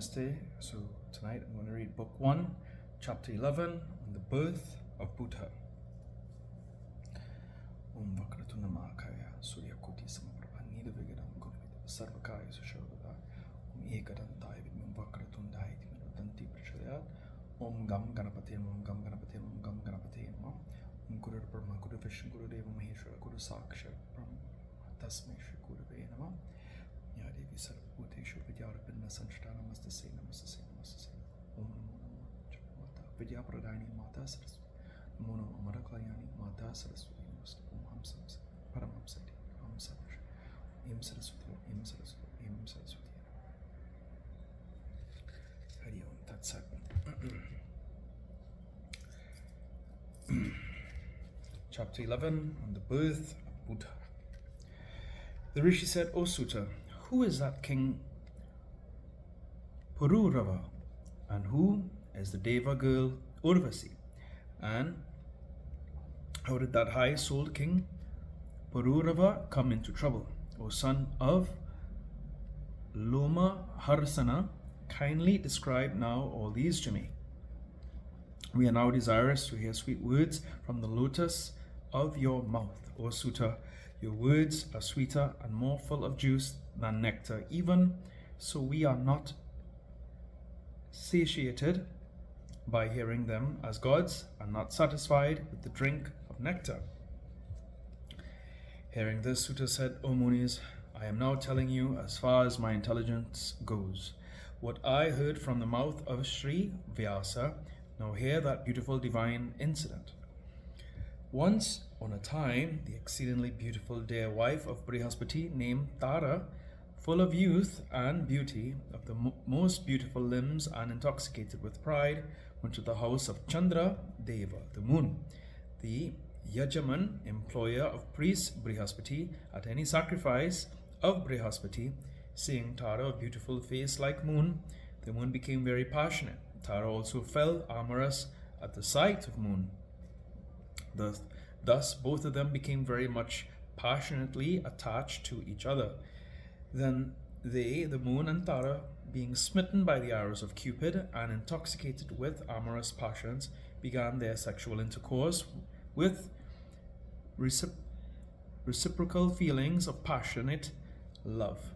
Namaste. So tonight I'm going to read book 1, chapter 11, on the birth of Buddha. Om Vakratuna Mahakaya Surya Koti Samaprabha Nirvigadam Gurvida Sarvakaya Sushavada Om Ekadantaya Vidmam Vakratundaya Dimanadanti Prachodayat Om Gam Ganapate Om Gam Ganapate Om Gam Ganapate Om Guru Brahma Guru Vishnu Guru Deva Maheshwara Guru Sakshat Brahma Tasmai Shri Gurave Namah Ya Devi Sarvabhuteshu Vidyarapinna Sanstana Namaste Namaste Namaste Om Namo Vidya Pradani Mata Saraswati Namo Namo Amara Kalyani Mata Saraswati Om Ham Samsa Paramam Sati Om Sadash Im Saraswati Im Saraswati Im Saraswati Hari Om Tat Sat. Chapter 11 on the birth of Buddha. The Rishi said, O Sutta, who is that king Pururava, and who is the Deva girl Urvasi? And how did that high-souled king Pururava come into trouble? O son of Loma Harsana, kindly describe now all these to me. We are now desirous to hear sweet words from the lotus of your mouth, O Sutta. Your words are sweeter and more full of juice than nectar. Even so, we are not satiated by hearing them, as gods are not satisfied with the drink of nectar. Hearing this, Sutta said, O Munis, I am now telling you, as far as my intelligence goes, what I heard from the mouth of Sri Vyasa. Now hear that beautiful divine incident. Once on a time, the exceedingly beautiful dear wife of Brihaspati, named Tara, full of youth and beauty, of the most beautiful limbs and intoxicated with pride, went to the house of Chandra Deva, the moon, the Yajaman, employer of priest Brihaspati. At any sacrifice of Brihaspati, seeing Tara of beautiful face like moon, the moon became very passionate. Tara also fell amorous at the sight of moon. Thus both of them became very much passionately attached to each other. Then they, the moon and Tara, being smitten by the arrows of Cupid and intoxicated with amorous passions, began their sexual intercourse with reciprocal feelings of passionate love.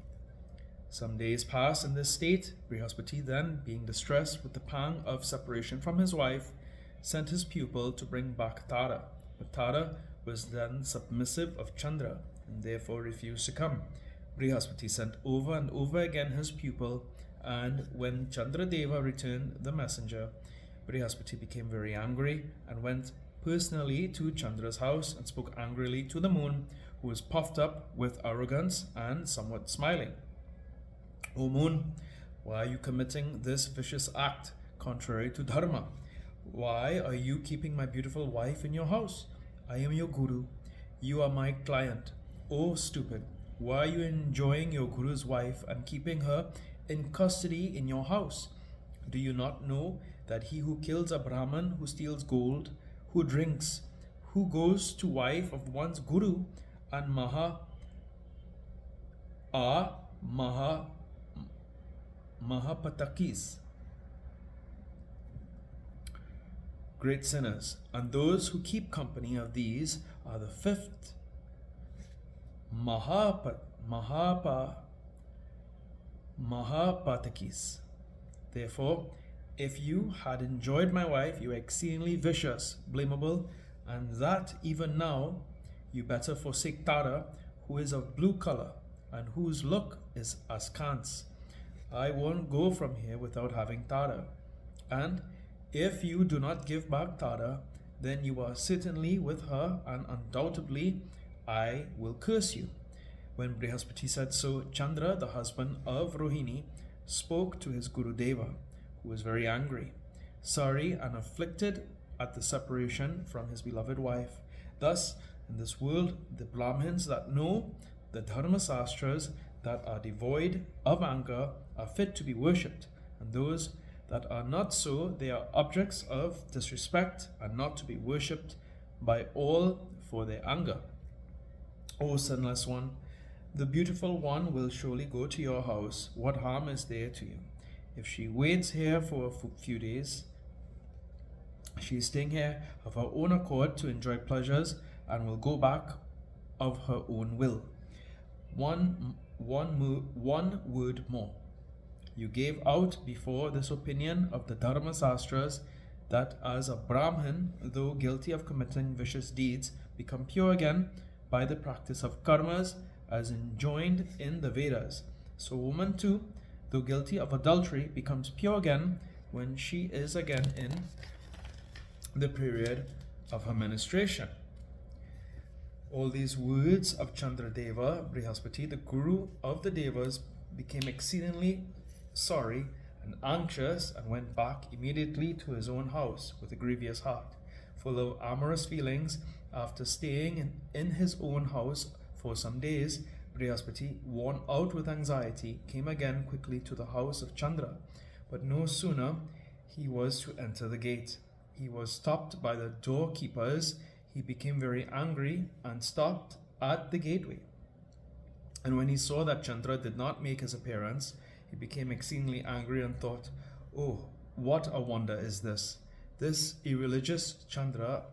Some days passed in this state. Brihaspati then, being distressed with the pang of separation from his wife, sent his pupil to bring back Tara. But Tara was then submissive of Chandra, and therefore refused to come. Brihaspati sent over and over again his pupil, and when Chandradeva returned the messenger, Brihaspati became very angry and went personally to Chandra's house and spoke angrily to the moon, who was puffed up with arrogance and somewhat smiling. O moon, why are you committing this vicious act contrary to dharma? Why are you keeping my beautiful wife in your house? I am your guru. You are my client. O stupid, why are you enjoying your guru's wife and keeping her in custody in your house? Do you not know that he who kills a Brahman, who steals gold, who drinks, who goes to wife of one's guru, and Maha are Mahapatakis, great sinners, and those who keep company of these are the fifth Mahapatakis. Therefore, if you had enjoyed my wife, you are exceedingly vicious, blamable, and that even now you better forsake Tara, who is of blue color and whose look is askance. I won't go from here without having Tara, and if you do not give back Tara, then you are certainly with her, and undoubtedly I will curse you. When Brihaspati said so, Chandra, the husband of Rohini, spoke to his Guru Deva, who was very angry, sorry and afflicted at the separation from his beloved wife. Thus, in this world, the Brahmins that know the Dharma Sastras that are devoid of anger are fit to be worshipped, and those that are not so, they are objects of disrespect and not to be worshipped by all for their anger. O sinless one, the beautiful one will surely go to your house. What harm is there to you? If she waits here for a few days, she is staying here of her own accord to enjoy pleasures and will go back of her own will. One word more. You gave out before this opinion of the Dharma Sastras that as a Brahmin, though guilty of committing vicious deeds, become pure again by the practice of karmas as enjoined in the Vedas. So woman too, though guilty of adultery, becomes pure again when she is again in the period of her menstruation. All these words of Chandradeva Brihaspati, the guru of the Devas, became exceedingly sorry and anxious and went back immediately to his own house with a grievous heart, full of amorous feelings. After staying in his own house for some days, Brihaspati, worn out with anxiety, came again quickly to the house of Chandra. But no sooner he was to enter the gate, he was stopped by the doorkeepers. He became very angry and stopped at the gateway. And when he saw that Chandra did not make his appearance, he became exceedingly angry and thought, "Oh, what a wonder is this! This irreligious Chandra,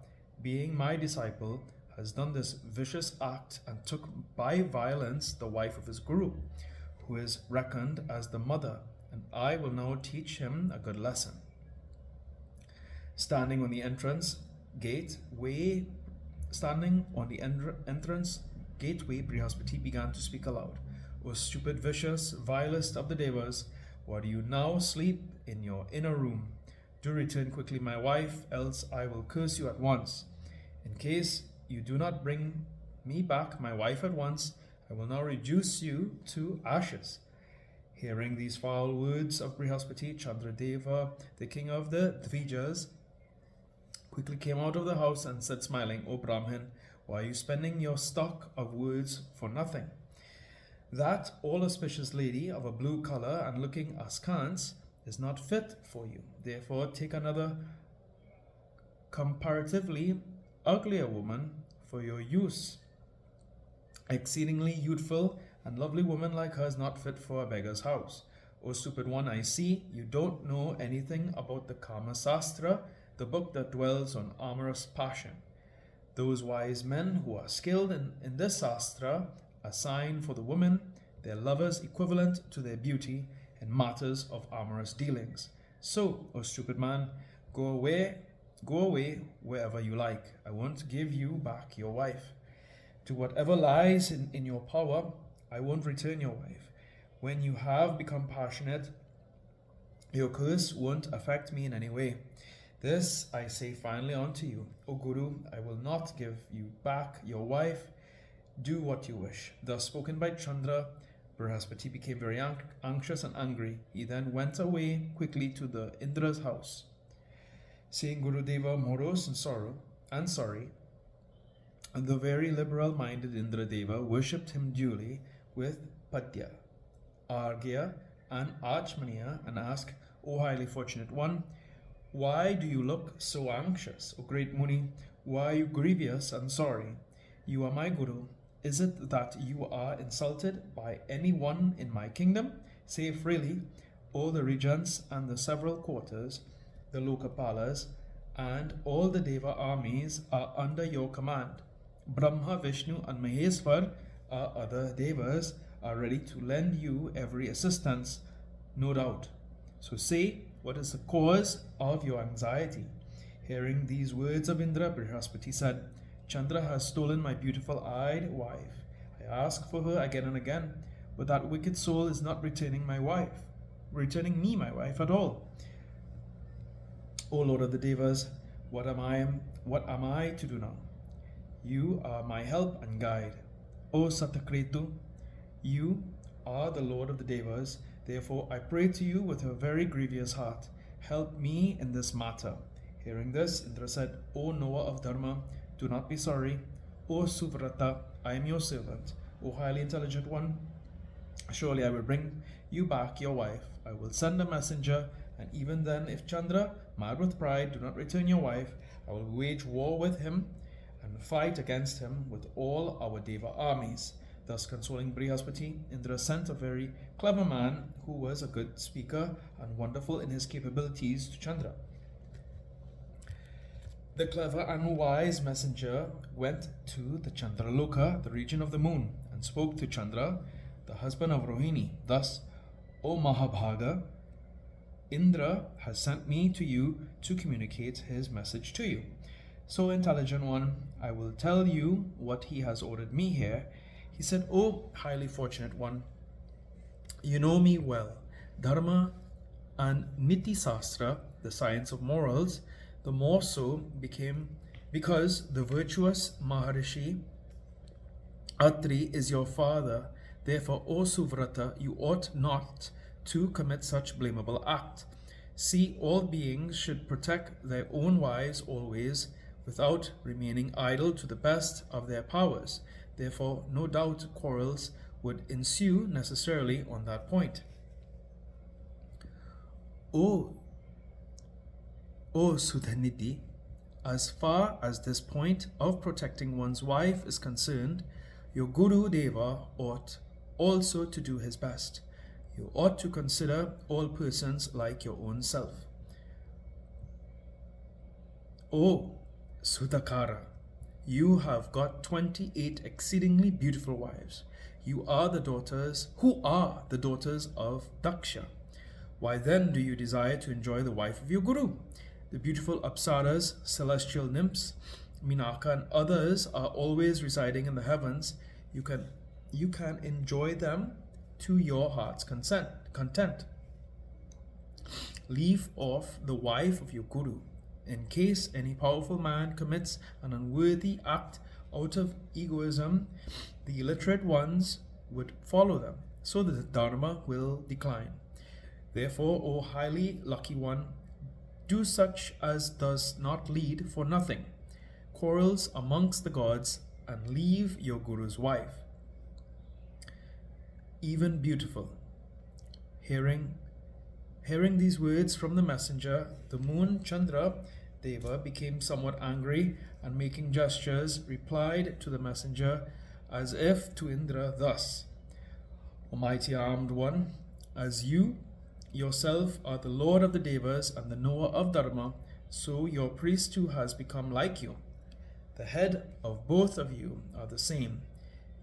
being my disciple, has done this vicious act and took by violence the wife of his guru, who is reckoned as the mother, and I will now teach him a good lesson." Standing on the entrance gateway, Brihaspati began to speak aloud. "O stupid, vicious, vilest of the Devas, why do you now sleep in your inner room? Do return quickly, my wife, else I will curse you at once. In case you do not bring me back my wife at once, I will now reduce you to ashes." Hearing these foul words of Brihaspati, Chandradeva, the king of the Dvijas, quickly came out of the house and said, smiling, "O Brahmin, why are you spending your stock of words for nothing? That all auspicious lady of a blue color and looking askance is not fit for you. Therefore take another comparatively uglier woman for your use. Exceedingly youthful and lovely woman like her is not fit for a beggar's house. O stupid one, I see you don't know anything about the Kama Sastra, the book that dwells on amorous passion. Those wise men who are skilled in this Sastra assign for the women their lovers equivalent to their beauty in matters of amorous dealings. So, O stupid man, go away wherever you like. I won't give you back your wife. To whatever lies in your power, I won't return your wife. When you have become passionate, your curse won't affect me in any way. This I say finally unto you, O Guru, I will not give you back your wife. Do what you wish." Thus spoken by Chandra, Brihaspati became very anxious and angry. He then went away quickly to the Indra's house. Seeing Gurudeva morose and sorry, the very liberal-minded Indradeva worshipped him duly with Padya, Argya, and Achmaniya, and asked, "O highly fortunate one, why do you look so anxious? O great Muni, why are you grievous and sorry? You are my Guru. Is it that you are insulted by any one in my kingdom? Say freely. All the regents and the several quarters, the Lokapalas, and all the Deva armies are under your command. Brahma, Vishnu, and Maheshwar, our other Devas, are ready to lend you every assistance, no doubt. So say, what is the cause of your anxiety?" Hearing these words of Indra, Brihaspati said, "Chandra has stolen my beautiful-eyed wife. I ask for her again and again, but that wicked soul is not returning me my wife at all. O Lord of the Devas, what am I to do now? You are my help and guide. O Satakretu, you are the Lord of the Devas. Therefore I pray to you with a very grievous heart. Help me in this matter." Hearing this, Indra said, "O knower of Dharma, do not be sorry. O Suvrata, I am your servant. O highly intelligent one, surely I will bring you back your wife. I will send a messenger, and even then, if Chandra, mad with pride, do not return your wife, I will wage war with him and fight against him with all our Deva armies. Thus consoling Brihaspati, Indra sent a very clever man who was a good speaker and wonderful in his capabilities to Chandra. The clever and wise messenger went to the Chandraloka, the region of the moon, and spoke to Chandra, the husband of Rohini. Thus, O Mahabhaga, Indra has sent me to you to communicate his message to you. So, intelligent one, I will tell you what he has ordered me here. He said, O highly fortunate one, you know me well. Dharma and Niti Sastra, the science of morals, the more so became because the virtuous Maharishi Atri is your father. Therefore, O Suvrata, you ought not to commit such blamable act. See, all beings should protect their own wives always, without remaining idle to the best of their powers. Therefore, no doubt quarrels would ensue necessarily on that point. O Sudhanidhi, as far as this point of protecting one's wife is concerned, your Guru Deva ought also to do his best. You ought to consider all persons like your own self. O Sudhakara, you have got 28 exceedingly beautiful wives. You are the daughters, who are the daughters of Daksha. Why then do you desire to enjoy the wife of your Guru? The beautiful Apsaras, celestial nymphs, Minaka and others are always residing in the heavens. You can enjoy them to your heart's content. Leave off the wife of your Guru. In case any powerful man commits an unworthy act out of egoism, the illiterate ones would follow them, so that the Dharma will decline. Therefore, O highly lucky one, do such as does not lead for nothing. Quarrels amongst the gods, and leave your Guru's wife, even beautiful. Hearing these words from the messenger, the moon Chandra Deva became somewhat angry, and making gestures, replied to the messenger as if to Indra thus: O mighty armed one, as you yourself are the lord of the Devas and the knower of Dharma, so your priest too has become like you. The head of both of you are the same.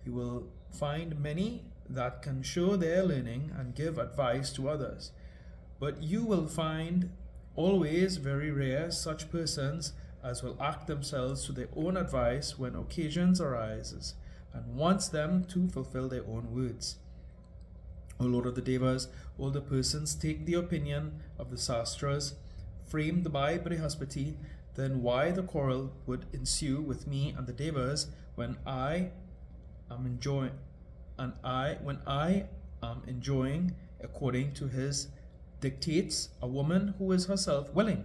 You will find many that can show their learning and give advice to others, but you will find always very rare such persons as will act themselves to their own advice when occasions arises, and wants them to fulfill their own words. O Lord of the Devas, all the persons take the opinion of the Sastras framed by Brihaspati. Then why the quarrel would ensue with me and the Devas when I am enjoying according to his dictates a woman who is herself willing?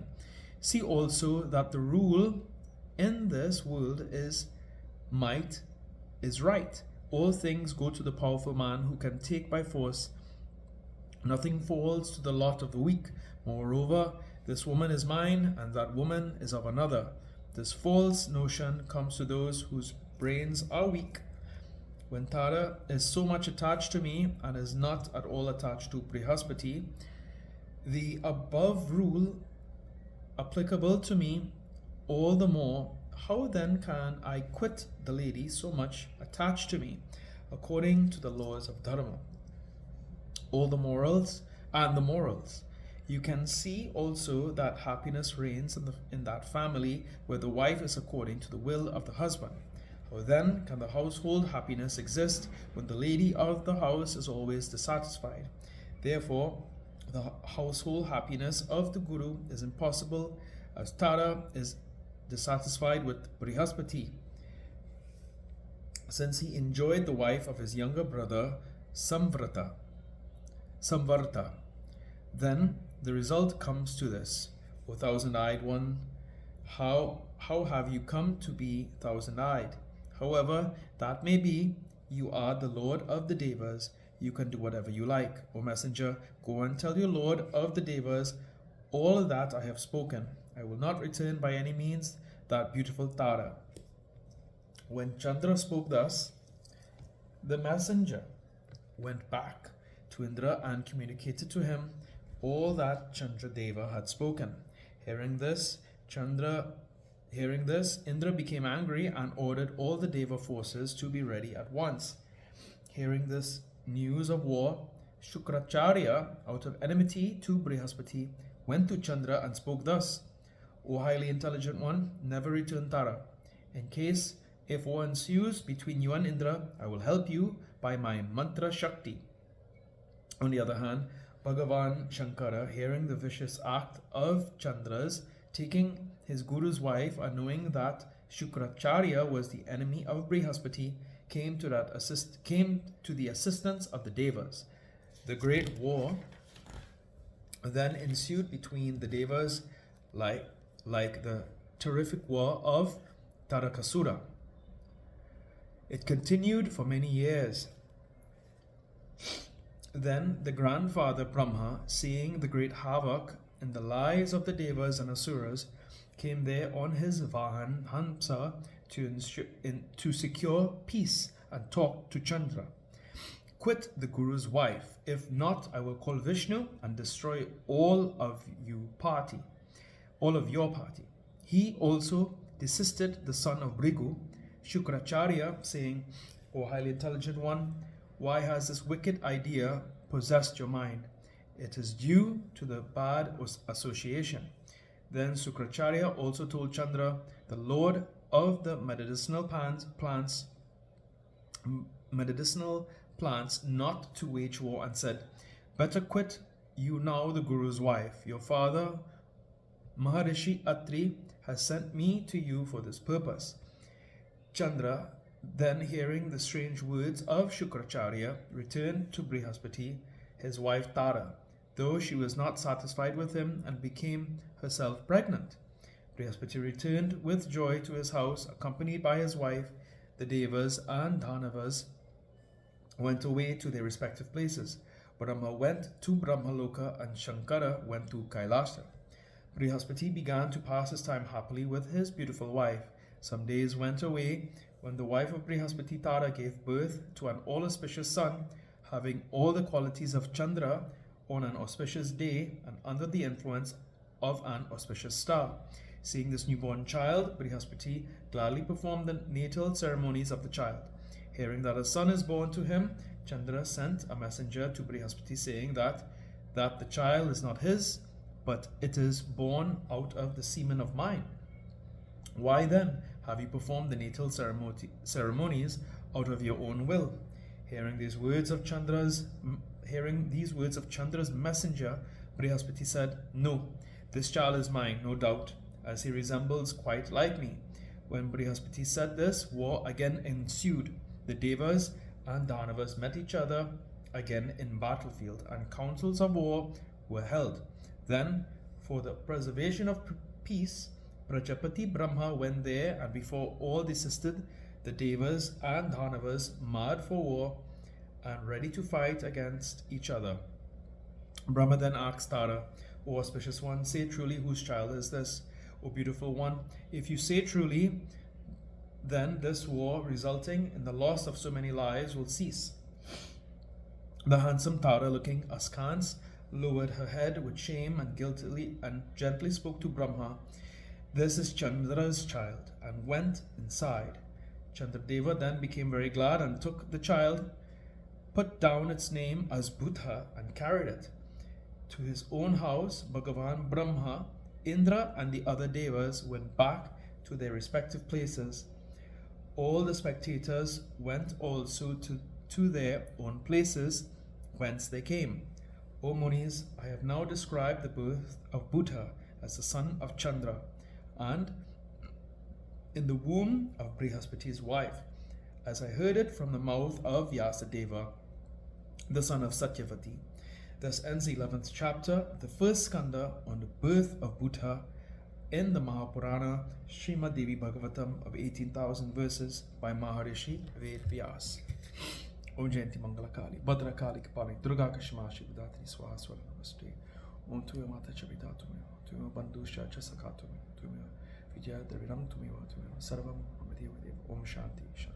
See also that the rule in this world is might is right. All things go to the powerful man who can take by force. Nothing falls to the lot of the weak. Moreover, this woman is mine, and that woman is of another. This false notion comes to those whose brains are weak. When Tara is so much attached to me and is not at all attached to Brihaspati, the above rule applicable to me all the more, how then can I quit the lady so much attached to me, according to the laws of Dharma? All the morals and the morals. You can see also that happiness reigns in that family where the wife is according to the will of the husband. How then can the household happiness exist when the lady of the house is always dissatisfied? Therefore, the household happiness of the Guru is impossible, as Tara is dissatisfied with Brihaspati, since he enjoyed the wife of his younger brother Samvarta. Then the result comes to this: O thousand-eyed one, how have you come to be thousand-eyed? However that may be, you are the Lord of the Devas. You can do whatever you like. O messenger, go and tell your Lord of the Devas all that I have spoken. I will not return by any means that beautiful Tara. When Chandra spoke thus, The messenger went back to Indra and communicated to him all that Chandradeva had spoken. Hearing this, Indra became angry and ordered all the Deva forces to be ready at once. Hearing this news of war, Shukracharya, out of enmity to Brihaspati, went to Chandra and spoke thus: O highly intelligent one, never return Tara. In case if war ensues between you and Indra, I will help you by my mantra Shakti. On the other hand, Bhagavan Shankara, hearing the vicious act of Chandra's, taking his guru's wife and knowing that Shukracharya was the enemy of Brihaspati, came to the assistance of the Devas. The great war then ensued between the Devas like the terrific war of Tarakasura. It continued for many years. Then the grandfather Brahma, seeing the great havoc in the lives of the Devas and Asuras, came there on his Vahan Hamsa to secure peace and talk to Chandra. Quit the Guru's wife. If not, I will call Vishnu and destroy all of your party. He also desisted the son of Brigu, Shukracharya, saying, O highly intelligent one, why has this wicked idea possessed your mind? It is due to the bad association. Then Shukracharya also told Chandra, the lord of the medicinal plants, not to wage war, and said, better quit you now the Guru's wife. Your father Maharishi Atri has sent me to you for this purpose. Chandra, then hearing the strange words of Shukracharya, returned to Brihaspati, his wife Tara, though she was not satisfied with him and became herself pregnant. Brihaspati returned with joy to his house, accompanied by his wife. The Devas and Dhanavas went away to their respective places. Brahma went to Brahmaloka and Shankara went to Kailasa. Brihaspati began to pass his time happily with his beautiful wife. Some days went away when the wife of Brihaspati, Tara, gave birth to an all-auspicious son, having all the qualities of Chandra, on an auspicious day and under the influence of an auspicious star. Seeing this newborn child, Brihaspati gladly performed the natal ceremonies of the child. Hearing that a son is born to him, Chandra sent a messenger to Brihaspati saying that the child is not his, but it is born out of the semen of mine. Why then have you performed the natal ceremonies out of your own will? Hearing these words of Chandra's messenger, Brihaspati said, no, this child is mine, no doubt, as he resembles quite like me. When Brihaspati said this, war again ensued. The Devas and Dhanavas met each other again in battlefield, and councils of war were held. Then, for the preservation of peace, Prajapati Brahma went there, and before all desisted, the Devas and Dhanavas, mad for war and ready to fight against each other. Brahma then asked Tara, O auspicious one, say truly, whose child is this? O beautiful one, if you say truly, then this war, resulting in the loss of so many lives, will cease. The handsome Tara, looking askance, lowered her head with shame and guiltily and gently spoke to Brahma, this is Chandra's child, and went inside. Chandradeva then became very glad and took the child, put down its name as Buddha, and carried it to his own house. Bhagavan Brahma, Indra, and the other Devas went back to their respective places. All the spectators went also to their own places whence they came. O Munis, I have now described the birth of Buddha as the son of Chandra, and in the womb of Brihaspati's wife, as I heard it from the mouth of Vyasadeva, the son of Satyavati. Thus ends the 11th chapter, the first skanda on the birth of Buddha in the Maha Purana, Srimad Devi Bhagavatam of 18,000 verses by Maharishi Ved Vyas. Om Jayanti Mangala Kali, Bhadra Kali Kapali, Durga Kashmashi Vidatri Swaha Swara Namaste. Om Tuya Mata Chavidatume, Tuya Bandusha Chasakatume, Tuya Vijaya Dravidam Tumiva, Tuya Sarvam Amadeva Om Shanti Shanti.